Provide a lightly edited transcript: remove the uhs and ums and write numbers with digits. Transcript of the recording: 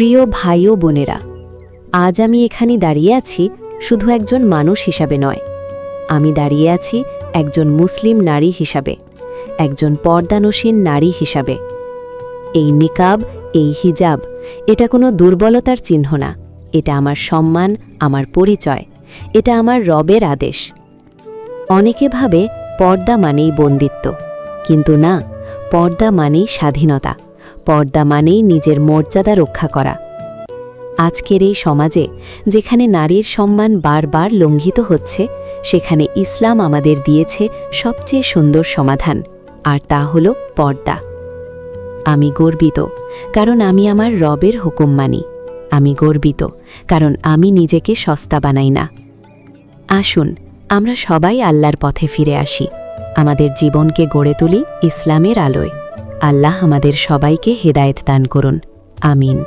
প্রিয় ভাই ও বোনেরা, আজ আমি এখানে দাঁড়িয়ে আছি শুধু একজন মানুষ হিসাবে নয়। আমি দাঁড়িয়ে আছি একজন মুসলিম নারী হিসাবে, একজন পর্দানসীন নারী হিসাবে। এই নিকাব, এই হিজাব, এটা কোনো দুর্বলতার চিহ্ন না। এটা আমার সম্মান, আমার পরিচয়, এটা আমার রবের আদেশ। অনেকে ভাবে পর্দা মানেই বন্দিত্ব, কিন্তু না, পর্দা মানেই স্বাধীনতা, পর্দা মানেই নিজের মর্যাদা রক্ষা করা। আজকের এই সমাজে যেখানে নারীর সম্মান বারবার লঙ্ঘিত হচ্ছে, সেখানে ইসলাম আমাদের দিয়েছে সবচেয়ে সুন্দর সমাধান, আর তা হল পর্দা। আমি গর্বিত, কারণ আমি আমার রবের হুকুম মানি। আমি গর্বিত, কারণ আমি নিজেকে সস্তা বানাই না। আসুন আমরা সবাই আল্লাহর পথে ফিরে আসি, আমাদের জীবনকে গড়ে তুলি ইসলামের আলোয়। আল্লাহ আমাদের সবাইকে হেদায়েত দান করুন। আমিন।